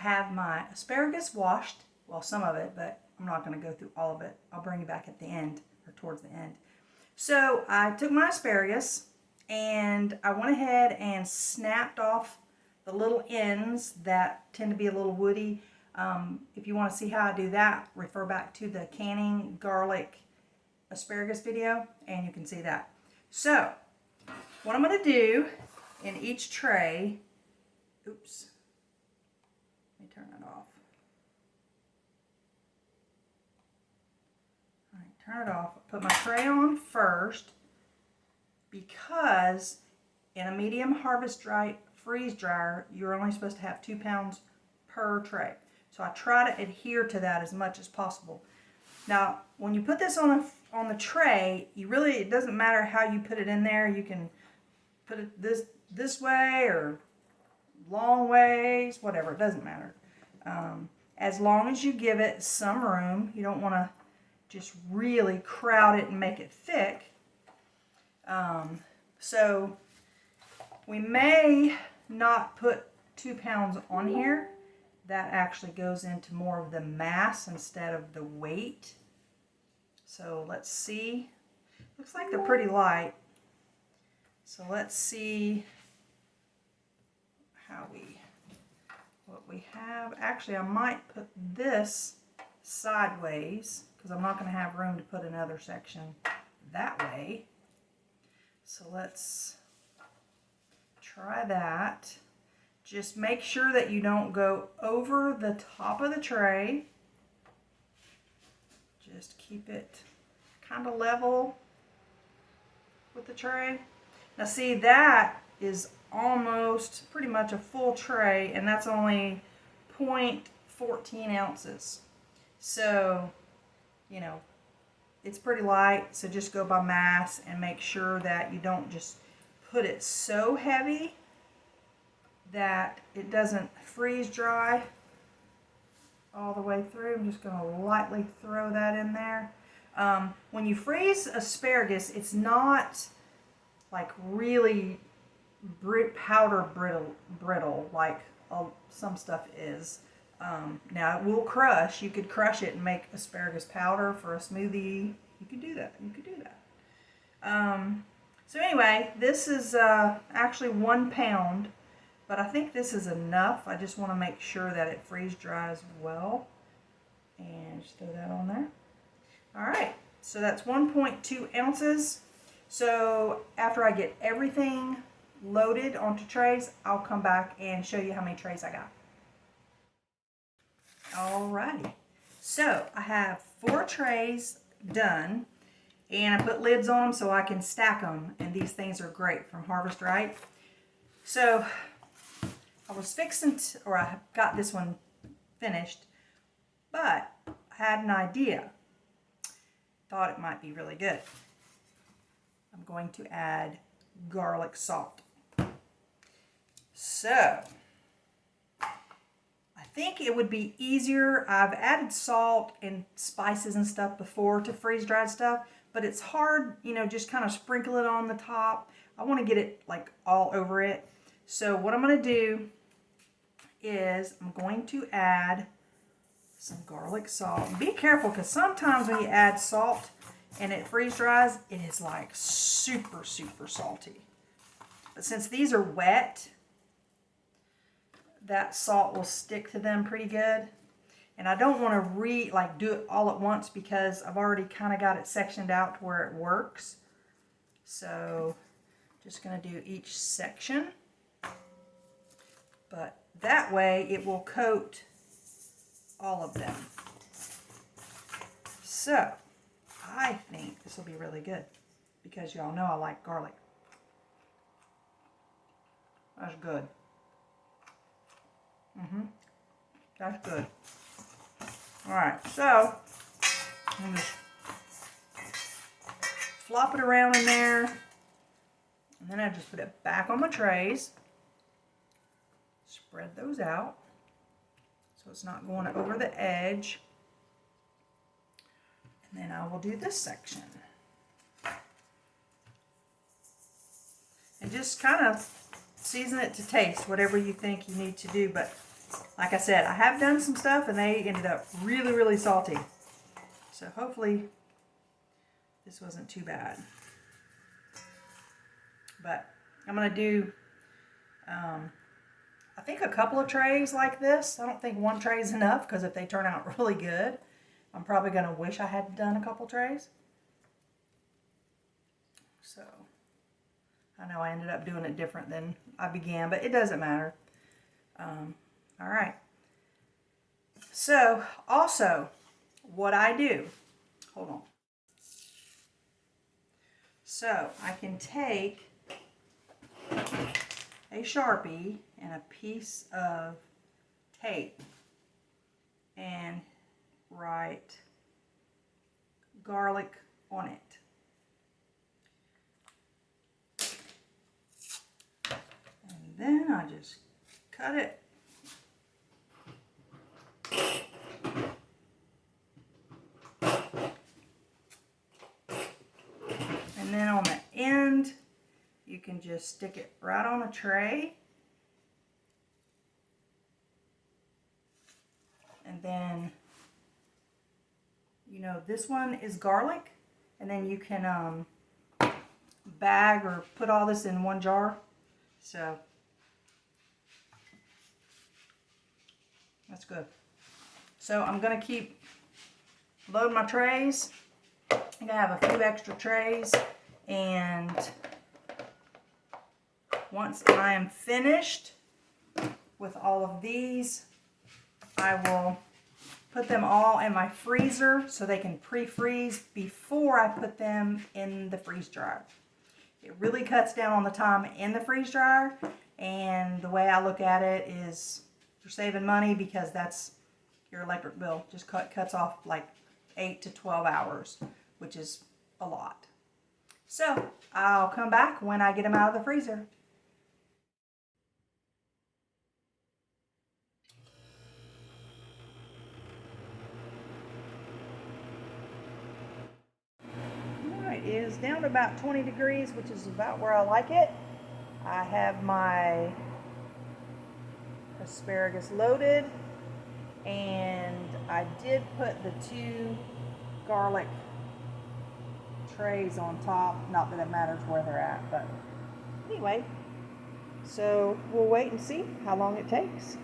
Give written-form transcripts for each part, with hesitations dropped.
have my asparagus washed, well, some of it, but I'm not going to go through all of it. I'll bring you back at the end, or towards the end. So I took my asparagus and I went ahead and snapped off the little ends that tend to be a little woody. If you want to see how I do that, refer back to the canning garlic asparagus video and you can see that. So what I'm going to do in each tray, oops, let me turn that off. All right, turn it off. Put my tray on first because in a medium harvest dry freeze dryer, you're only supposed to have 2 pounds per tray. So I try to adhere to that as much as possible. Now, when you put this on the tray, it doesn't matter how you put it in there. You can put it this way or long ways, whatever. It doesn't matter. As long as you give it some room, you don't want to just really crowd it and make it thick. So we may not put 2 pounds on here. That actually goes into more of the mass instead of the weight. So let's see. Looks like they're pretty light. So let's see what we have. Actually, I might put this sideways because I'm not going to have room to put another section that way. So let's try that. Just make sure that you don't go over the top of the tray. Just keep it kind of level with the tray. Now see, that is almost pretty much a full tray, and that's only 0.14 ounces. So, you know, it's pretty light, so just go by mass and make sure that you don't just put it so heavy that it doesn't freeze dry all the way through. I'm just going to lightly throw that in there. When you freeze asparagus, it's not like really powder brittle like some stuff is. Now it will crush. You could crush it and make asparagus powder for a smoothie. You could do that. So anyway, this is actually 1 pound. But I think this is enough. I just want to make sure that it freeze dries well. And just throw that on there. Alright, so that's 1.2 ounces. So after I get everything loaded onto trays, I'll come back and show you how many trays I got. Alrighty, so I have 4 trays done. And I put lids on them so I can stack them. And these things are great from Harvest Right. So I was fixing to, or I got this one finished, but I had an idea. Thought it might be really good. I'm going to add garlic salt. So I think it would be easier. I've added salt and spices and stuff before to freeze dried stuff, but it's hard, you know, just kind of sprinkle it on the top. I want to get it like all over it. So what I'm going to do is I'm going to add some garlic salt. Be careful because sometimes when you add salt and it freeze dries, it is like super salty. But since these are wet, that salt will stick to them pretty good. And I don't want to do it all at once because I've already kind of got it sectioned out to where it works. So just going to do each section. But that way it will coat all of them. So I think this will be really good because y'all know I like garlic. That's good. That's good. Alright, so I'm just flop it around in there, and then I just put it back on my trays. Spread those out so it's not going over the edge. And then I will do this section. And just kind of season it to taste, whatever you think you need to do. But like I said, I have done some stuff and they ended up really, really salty. So hopefully this wasn't too bad. But I'm going to do, I think a couple of trays like this. I don't think one tray is enough because if they turn out really good, I'm probably going to wish I had done a couple trays. So I know I ended up doing it different than I began, but it doesn't matter. All right. So also what I do, hold on. So I can take a Sharpie and a piece of tape and write garlic on it. And then I just cut it. And then on the end, you can just stick it right on a tray. And then, you know, this one is garlic. And then you can bag or put all this in one jar. So, that's good. So I'm going to keep loading my trays. I'm going to have a few extra trays. And once I am finished with all of these, I will put them all in my freezer so they can pre-freeze before I put them in the freeze dryer. It really cuts down on the time in the freeze dryer, and the way I look at it is you're saving money because that's your electric bill. Just cuts off like 8 to 12 hours, which is a lot. So I'll come back when I get them out of the freezer. Alright, it is down to about 20 degrees, which is about where I like it. I have my asparagus loaded, and I did put the 2 garlic trays on top. Not that it matters where they're at, but anyway, so we'll wait and see how long it takes.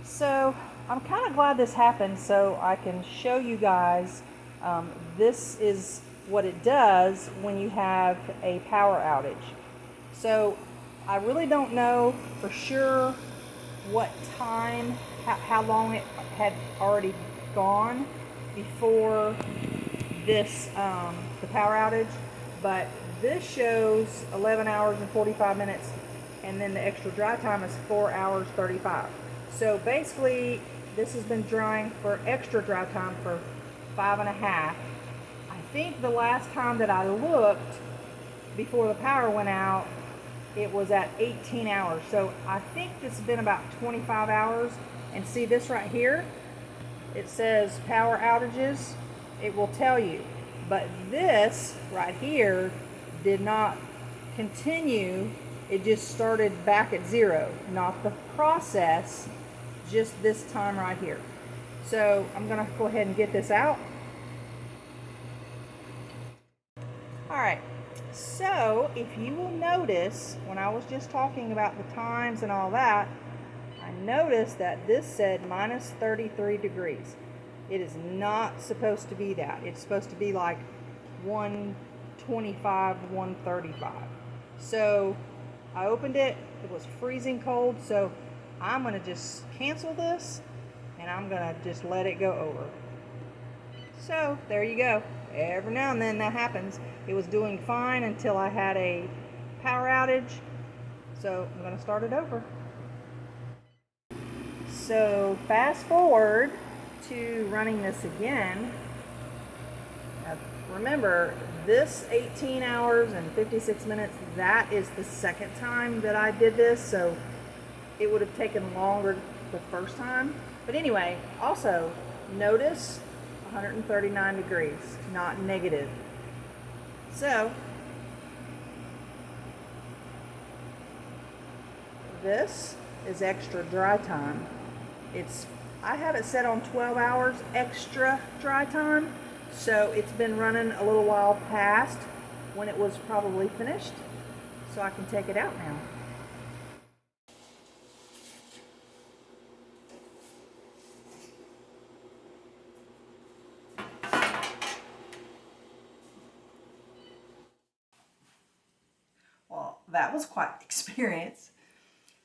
So I'm kind of glad this happened so I can show you guys. This is what it does when you have a power outage. So I really don't know for sure what time, how long it had already gone before this, the power outage, but this shows 11 hours and 45 minutes, and then the extra dry time is 4 hours 35. So basically this has been drying for extra dry time for 5.5. I think the last time that I looked before the power went out, it was at 18 hours. So I think this has been about 25 hours. And see this right here? It says power outages. It will tell you. But this right here did not continue. It just started back at 0. Not the process, just this time right here. So I'm going to go ahead and get this out. Alright, so if you will notice, when I was just talking about the times and all that, I noticed that this said minus 33 degrees. It is not supposed to be that. It's supposed to be like 125, 135. So I opened it. It was freezing cold. So I'm going to just cancel this and I'm going to just let it go over. So there you go. Every now and then that happens. It was doing fine until I had a power outage. So I'm going to start it over. So fast forward to running this again. Now, remember, this 18 hours and 56 minutes, that is the second time that I did this. So it would have taken longer the first time. But anyway, also notice 139 degrees, not negative. So This is extra dry time. I have it set on 12 hours extra dry time, so it's been running a little while past when it was probably finished, so I can take it out now. Well, that was quite an experience.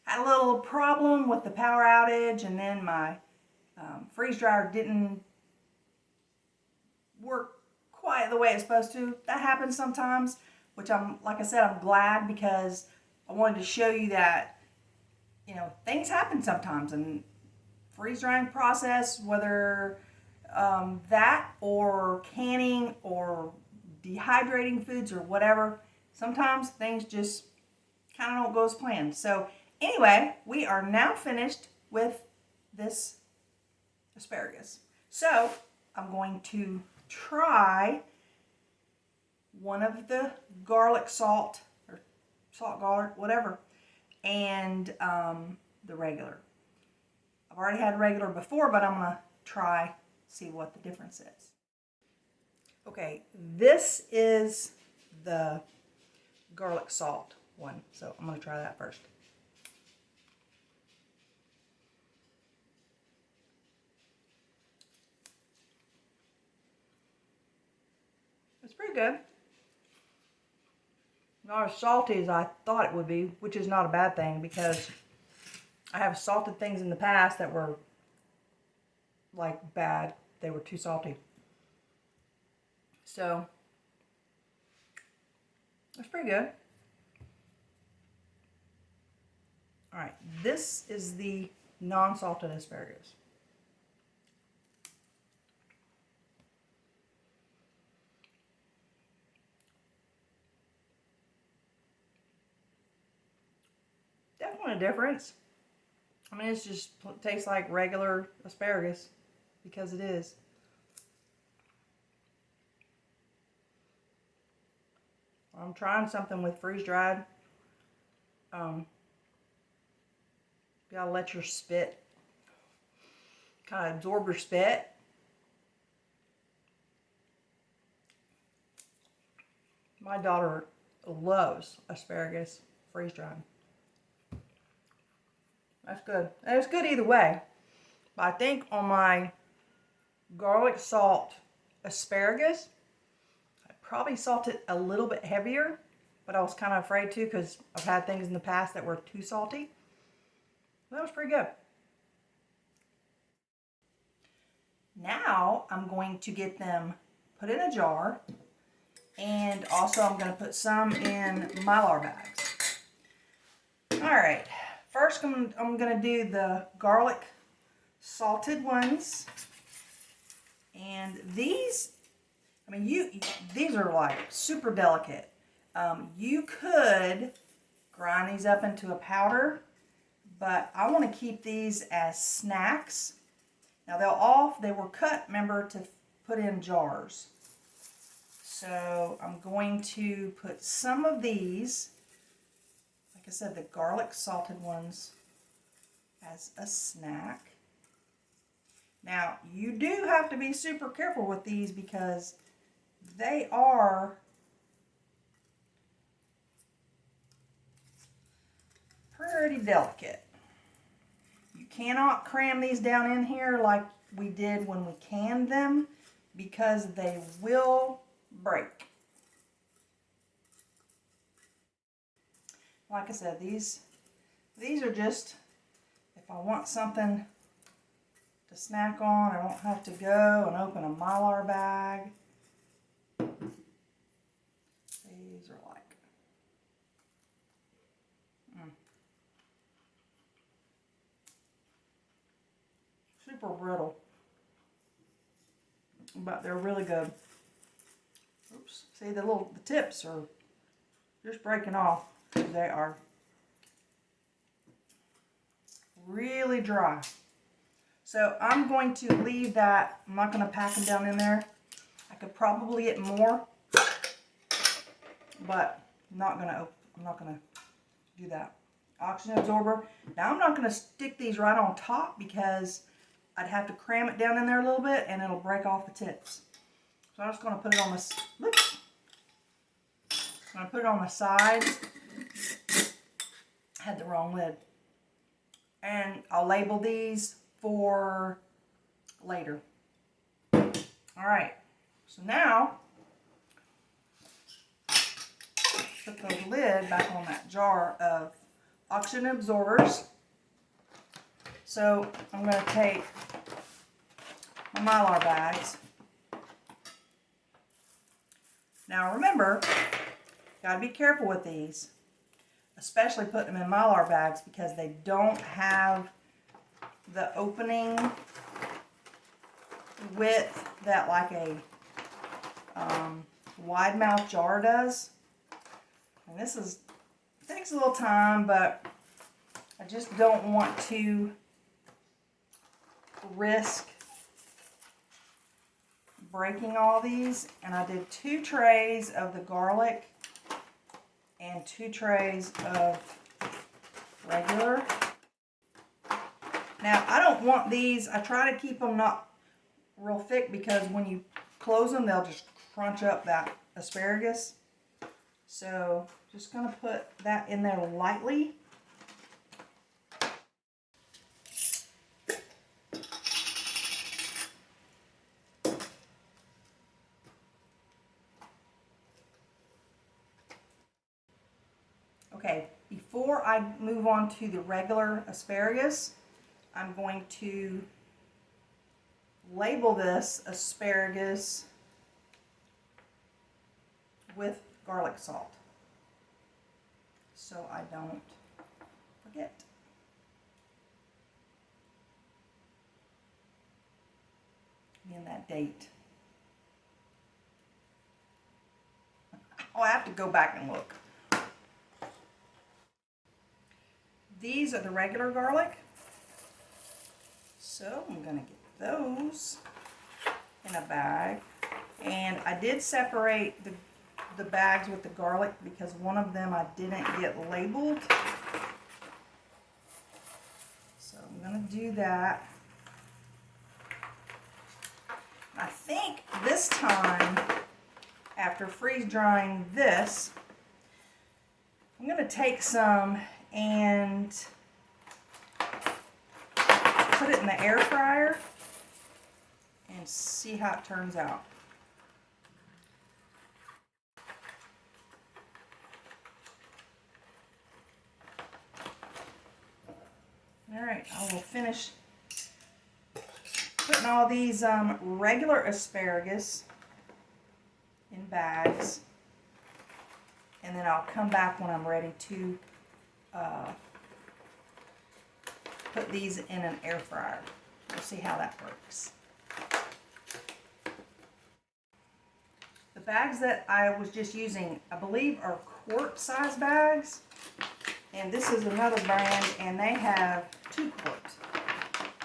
Had a little problem with the power outage, and then my freeze dryer didn't work quite the way it's supposed to. That happens sometimes, which like I said, I'm glad, because I wanted to show you that, you know, things happen sometimes, and freeze drying process, whether that or canning or dehydrating foods or whatever, sometimes things just kind of don't go as planned. So anyway, we are now finished with this asparagus. So I'm going to try one of the garlic salt, or salt garlic, whatever, and the regular. I've already had regular before, but I'm going to try, see what the difference is. Okay, this is the garlic salt one, so I'm going to try that first. It's pretty good. Not as salty as I thought it would be, which is not a bad thing, because I have salted things in the past that were like bad. They were too salty. So it's pretty good. All right, this is the non-salted asparagus. Definitely a difference. I mean, it just tastes like regular asparagus, because it is. I'm trying something with freeze-dried. You gotta let your spit kind of absorb your spit. My daughter loves asparagus freeze-dried. That's good. And it's good either way. But I think on my garlic salt asparagus, I probably salt it a little bit heavier, but I was kind of afraid to, because I've had things in the past that were too salty. That was pretty good. Now I'm going to get them put in a jar, and also I'm going to put some in mylar bags. All right, first I'm going to do the garlic salted ones, and these, I mean, these are like super delicate. You could grind these up into a powder, but I want to keep these as snacks. Now they were cut, remember, to put in jars. So I'm going to put some of these, like I said, the garlic salted ones, as a snack. Now you do have to be super careful with these, because they are pretty delicate. You cannot cram these down in here like we did when we canned them, because they will break. Like I said, these are just, if I want something to snack on, I don't have to go and open a mylar bag. These are like, super brittle, but they're really good. Oops, see the tips are just breaking off. They are really dry. So I'm going to leave that. I'm not going to pack them down in there. I could probably get more, but I'm not going to do that. oxygen absorber. Now I'm not going to stick these right on top because I'd have to cram it down in there a little bit and it'll break off the tips. So I'm just going to put it on this. I'm going to put it on the sides. Had the wrong lid. And I'll label these for later. Alright, so now put the lid back on that jar of oxygen absorbers. So I'm going to take my mylar bags. Now remember, gotta be careful with these, especially putting them in mylar bags because they don't have the opening width that like a wide mouth jar does. And this takes a little time, but I just don't want to risk breaking all these. And I did 2 trays of the garlic and 2 trays of regular. Now I don't want these, I try to keep them not real thick because when you close them they'll just crunch up that asparagus. So just going to put that in there lightly. Okay, before I move on to the regular asparagus, I'm going to label this asparagus with garlic salt so I don't forget. And that date. Oh, I have to go back and look. These are the regular garlic. So I'm going to get those in a bag. And I did separate the bags with the garlic because one of them I didn't get labeled. So I'm going to do that. I think this time, after freeze drying this, I'm going to take some and put it in the air fryer and see how it turns out. Alright, I will finish putting all these regular asparagus in bags, and then I'll come back when I'm ready to put these in an air fryer. We'll see how that works. The bags that I was just using, I believe, are quart size bags, and this is another brand and they have 2 quarts.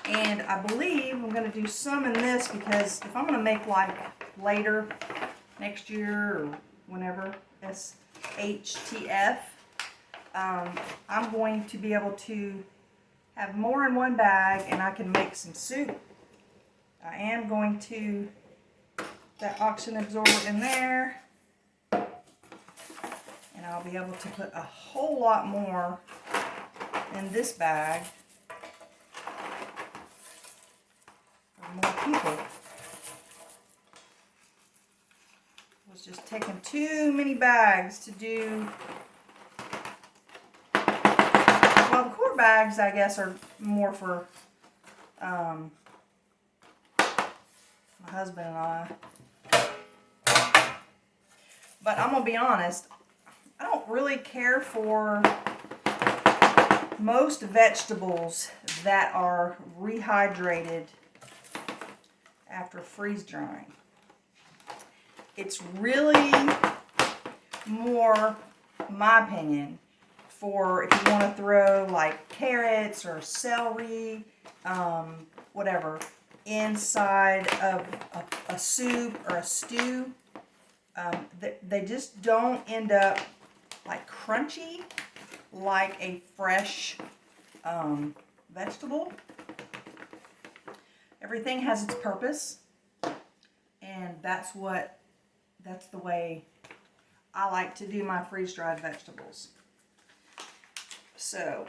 And I believe I'm going to do some in this because if I'm going to make like later, next year or whenever, SHTF, I'm going to be able to have more in one bag and I can make some soup. I am going to put that oxygen absorber in there, and I'll be able to put a whole lot more in this bag for more people. I was just taking too many bags to do. Well, the quart bags, I guess, are more for my husband and I. But I'm going to be honest, I don't really care for most vegetables that are rehydrated after freeze drying. It's really more, in my opinion, for if you want to throw like carrots or celery, whatever, inside of a soup or a stew. They just don't end up like crunchy like a fresh vegetable. Everything has its purpose, and that's the way I like to do my freeze-dried vegetables. So,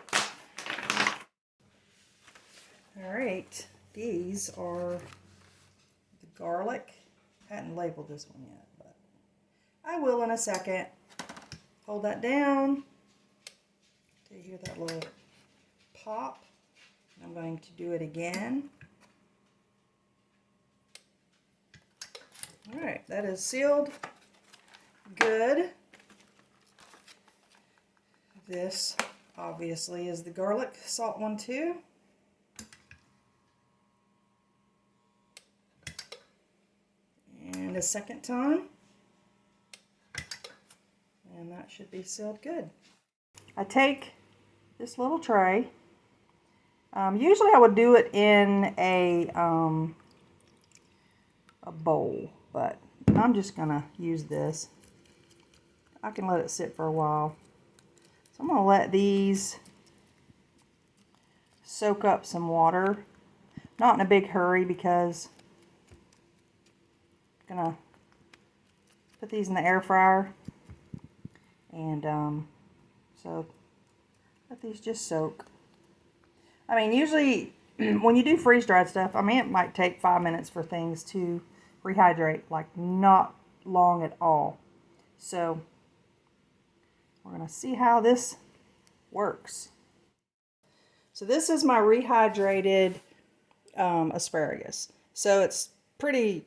all right, these are the garlic. I hadn't labeled this one yet, but I will in a second. Hold that down. Do you hear that little pop? I'm going to do it again. All right, that is sealed good. This obviously is the garlic salt one too. And a second time. And that should be sealed good. I take this little tray. Usually I would do it in a bowl, but I'm just gonna use this. I can let it sit for a while. So I'm gonna let these soak up some water. Not in a big hurry because I'm gonna put these in the air fryer, and so let these just soak. I mean, usually when you do freeze-dried stuff, I mean, it might take 5 minutes for things to rehydrate, like not long at all. So we're gonna see how this works. So this is my rehydrated asparagus. So it's pretty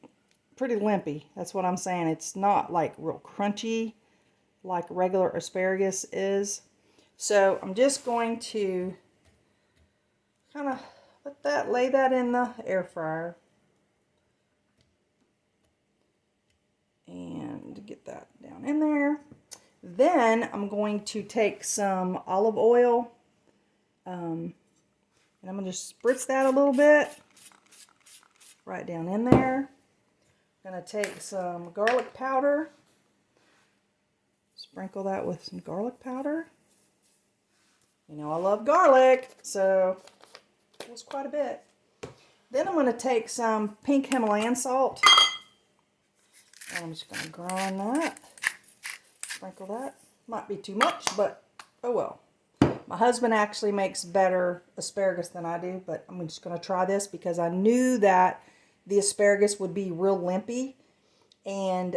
limpy. That's what I'm saying. It's not like real crunchy like regular asparagus is. So I'm just going to kind of lay that in the air fryer and get that down in there. Then I'm going to take some olive oil and I'm going to just spritz that a little bit right down in there. I'm going to take some garlic powder, sprinkle that with some garlic powder. You know I love garlic, so it was quite a bit. Then I'm going to take some pink Himalayan salt. And I'm just going to grind that. Sprinkle that. Might be too much, but oh well. My husband actually makes better asparagus than I do, but I'm just going to try this because I knew that the asparagus would be real limpy. And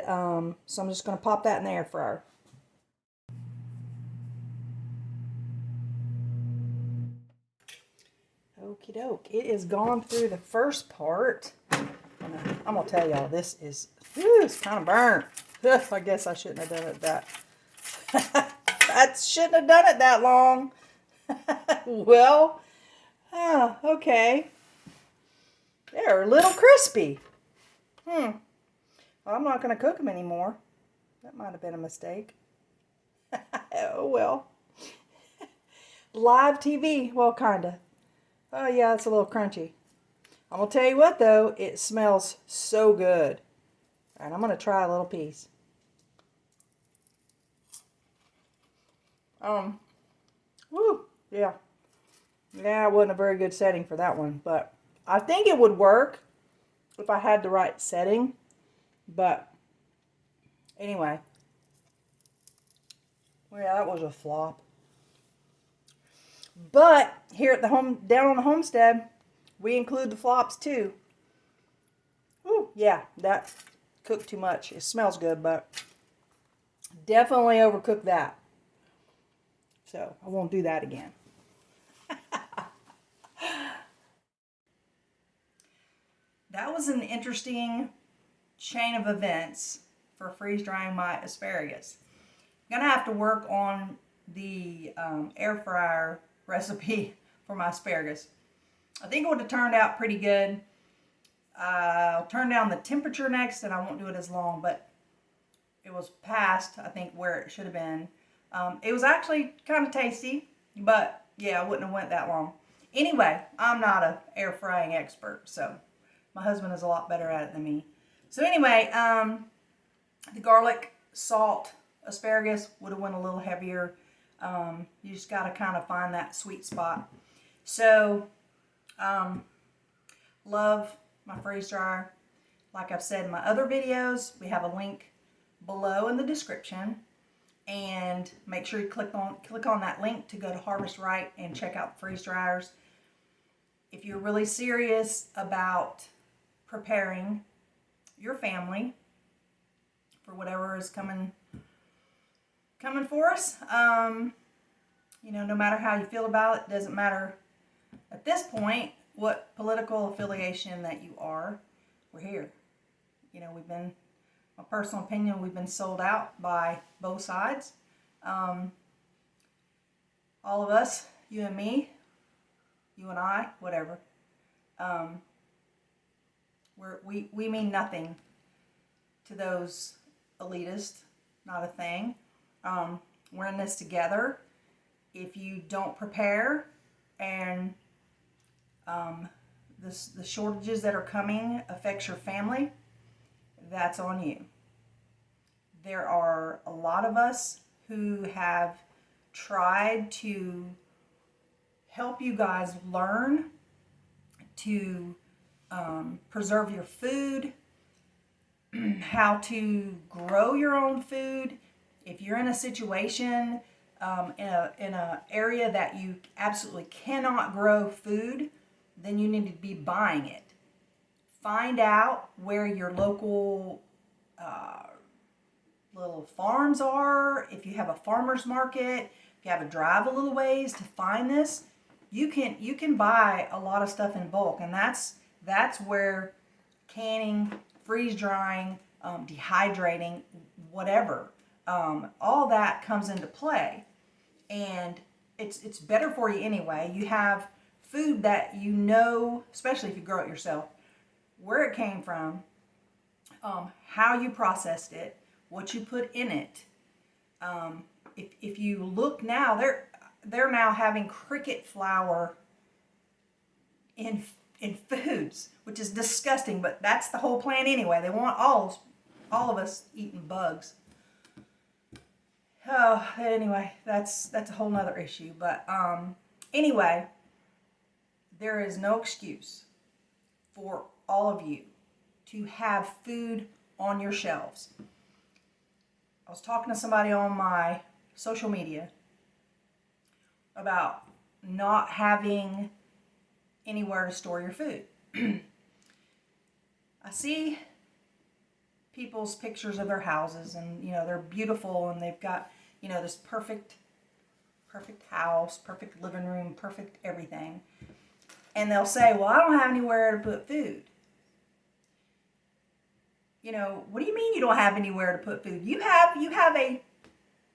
so I'm just going to pop that in the air fryer. Okie doke. It is gone through the first part. I'm going to tell y'all, this is, it's kind of burnt. I guess I shouldn't have done it that. I shouldn't have done it that long. Well, okay. They're a little crispy. Well, I'm not going to cook them anymore. That might have been a mistake. Oh, well. Live TV. Well, kind of. Oh, yeah, it's a little crunchy. I'm going to tell you what, though. It smells so good. All right, I'm going to try a little piece. Woo, yeah. Yeah, it wasn't a very good setting for that one, but I think it would work if I had the right setting. But anyway, well, yeah, that was a flop. But here at the down on the homestead, we include the flops too. Ooh, yeah, that cooked too much. It smells good, but definitely overcooked that. So I won't do that again. That was an interesting chain of events for freeze drying my asparagus. I'm gonna have to work on the air fryer recipe for my asparagus. I think it would have turned out pretty good. I'll turn down the temperature next and I won't do it as long, but it was past, I think, where it should have been. It was actually kind of tasty, but yeah, I wouldn't have went that long. Anyway, I'm not an air frying expert, so my husband is a lot better at it than me. So anyway, the garlic, salt, asparagus would have went a little heavier. You just got to kind of find that sweet spot. So, love my freeze dryer. Like I've said in my other videos, we have a link below in the description, and make sure you click on that link to go to Harvest Right and check out the freeze dryers. If you're really serious about preparing your family for whatever is coming for us, you know, no matter how you feel about it, doesn't matter at this point what political affiliation that you are, we're here. You know, my personal opinion, we've been sold out by both sides. All of us, you and me, you and I, whatever. We mean nothing to those elitists, not a thing. We're in this together. If you don't prepare, and the shortages that are coming affects your family, that's on you. There are a lot of us who have tried to help you guys learn to preserve your food, how to grow your own food. If you're in a situation in an area that you absolutely cannot grow food, then you need to be buying it. Find out where your local little farms are. If you have a farmer's market, if you have to drive a little ways to find this, you can buy a lot of stuff in bulk, and that's where canning, freeze drying, dehydrating, whatever, all that comes into play. And it's better for you anyway. You have food that you know, especially if you grow it yourself, where it came from, how you processed it, what you put in it. If you look now, they're now having cricket flour in foods, which is disgusting, but that's the whole plan anyway. They want all of us eating bugs. Oh, anyway, that's a whole nother issue. But anyway, there is no excuse for all of you to have food on your shelves. I was talking to somebody on my social media about not having anywhere to store your food. I see people's pictures of their houses, and you know, they're beautiful, and they've got, you know, this perfect house, perfect living room, perfect everything. And they'll say, well, I don't have anywhere to put food. You know, what do you mean you don't have anywhere to put food? You have a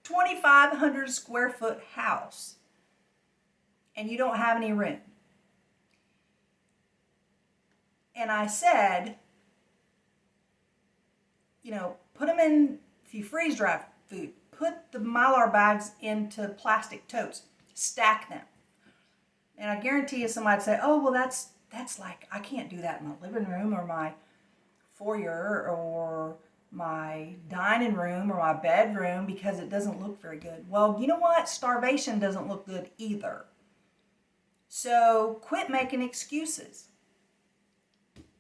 2,500 square foot house, and you don't have any room. And I said, you know, put them in, if you freeze dry food, put the mylar bags into plastic totes, stack them. And I guarantee you somebody'd say, oh, well, that's like, I can't do that in my living room or my foyer or my dining room or my bedroom because it doesn't look very good. Well, you know what? Starvation doesn't look good either. So quit making excuses.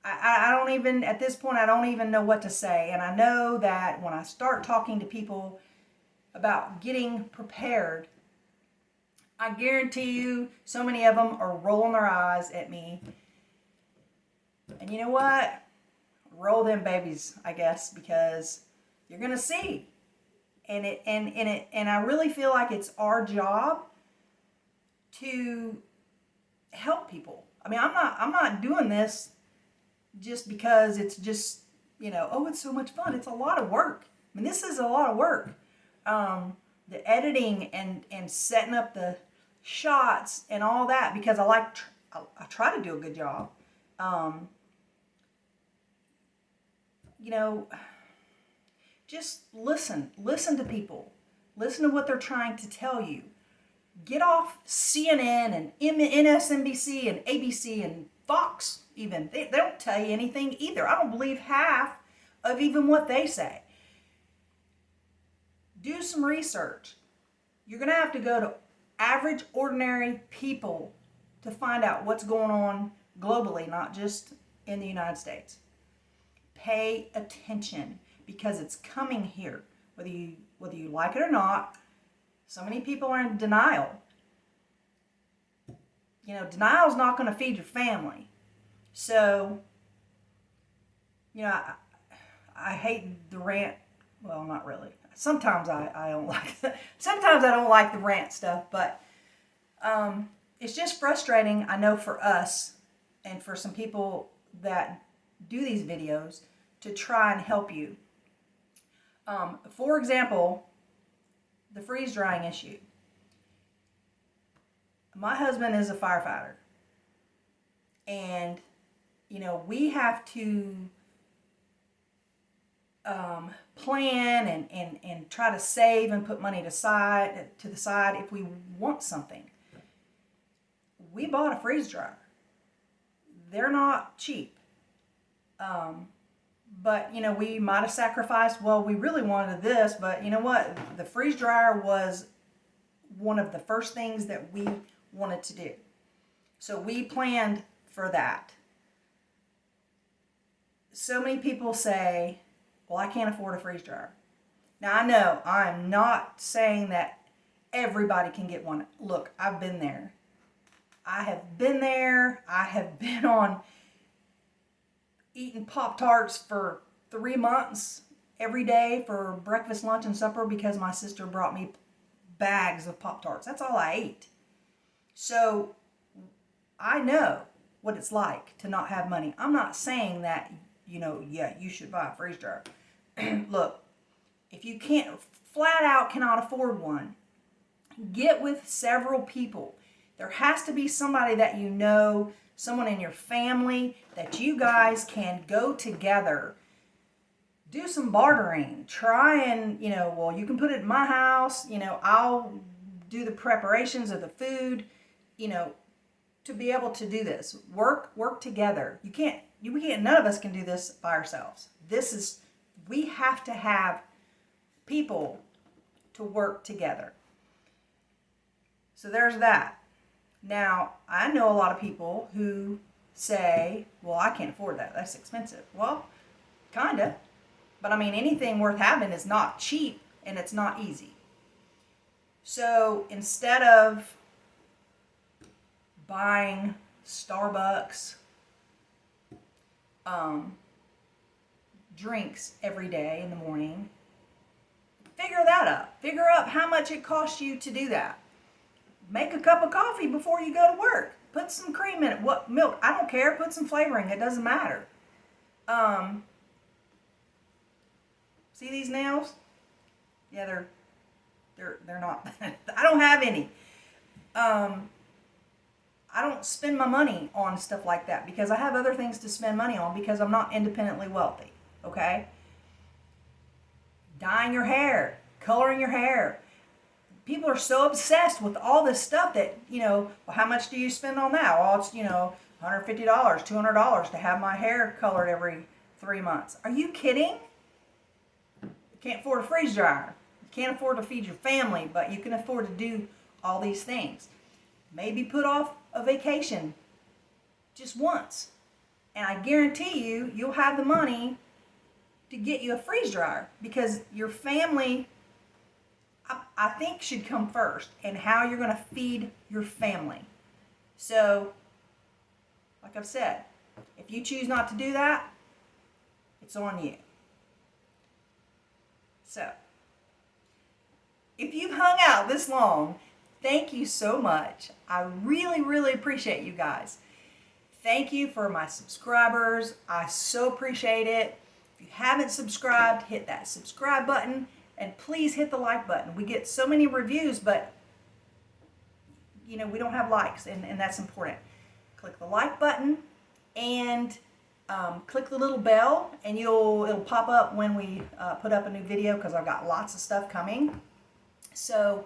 I don't even, at this point, I don't even know what to say. And I know that when I start talking to people about getting prepared, I guarantee you so many of them are rolling their eyes at me. And you know what? Roll them babies, I guess, because you're going to see. And I really feel like it's our job to help people. I mean, I'm not doing this just because it's just, you know, oh, it's so much fun. It's a lot of work. I mean, this is a lot of work. The editing and setting up the shots and all that, because I try to do a good job. You know, just listen to people. Listen to what they're trying to tell you. Get off CNN and MSNBC and ABC and Fox even. They don't tell you anything either. I don't believe half of even what they say. Do some research. You're going to have to go to average, ordinary people to find out what's going on globally, not just in the United States. Pay attention because it's coming here, whether you like it or not. So many people are in denial. Denial is not going to feed your family. So, I hate the rant. Well, not really. Sometimes I don't like sometimes I don't like the rant stuff, but it's just frustrating, I know, for us and for some people that do these videos to try and help you. For example, the freeze drying issue. My husband is a firefighter, and we have to plan and try to save and put money to the side if we want something. We bought a freeze dryer. They're not cheap. But we might have sacrificed, well, we really wanted this, but you know what? The freeze dryer was one of the first things that we wanted to do. So we planned for that. So many people say, well, I can't afford a freeze dryer. Now, I know I'm not saying that everybody can get one. Look, I've been there. I have been there. I have been on eating Pop-Tarts for 3 months every day for breakfast, lunch, and supper because my sister brought me bags of Pop-Tarts. That's all I ate. So I know what it's like to not have money. I'm not saying that, you should buy a freeze dryer. Look, if you flat out cannot afford one, get with several people. There has to be somebody that someone in your family that you guys can go together. Do some bartering. Try and, well, you can put it in my house. I'll do the preparations of the food, to be able to do this. Work together. None of us can do this by ourselves. We have to have people to work together. So there's that. Now, I know a lot of people who say, well, I can't afford that. That's expensive. Well, kind of. But anything worth having is not cheap and it's not easy. So instead of buying Starbucks drinks every day in the morning, figure that out. Figure out how much it costs you to do that. Make a cup of coffee before you go to work. Put some cream in it. What milk? I don't care. Put some flavoring. It doesn't matter. See these nails? Yeah, they're not. I don't have any. I don't spend my money on stuff like that because I have other things to spend money on because I'm not independently wealthy. Okay? Dyeing your hair, coloring your hair. People are so obsessed with all this stuff that, well, how much do you spend on that? Well, it's, $150, $200 to have my hair colored every 3 months. Are you kidding? You can't afford a freeze dryer. You can't afford to feed your family, but you can afford to do all these things. Maybe put off a vacation just once. And I guarantee you'll have the money to get you a freeze dryer because your family, I think, should come first, and how you're going to feed your family. So, like I've said, if you choose not to do that, it's on you. So, if you've hung out this long, thank you so much. I really, really appreciate you guys. Thank you for my subscribers. I so appreciate it. If you haven't subscribed, hit that subscribe button. And please hit the like button. We get so many reviews, but we don't have likes, and that's important. Click the like button and click the little bell, and it'll pop up when we put up a new video because I've got lots of stuff coming. So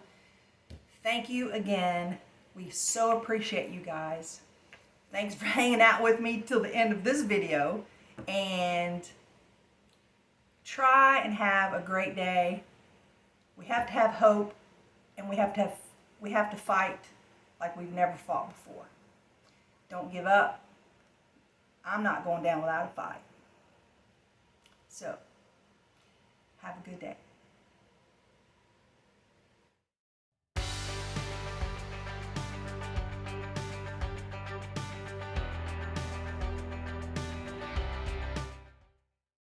thank you again. We so appreciate you guys. Thanks for hanging out with me till the end of this video, and try and have a great day. We have to have hope and we have to fight like we've never fought before. Don't give up. I'm not going down without a fight. So, have a good day.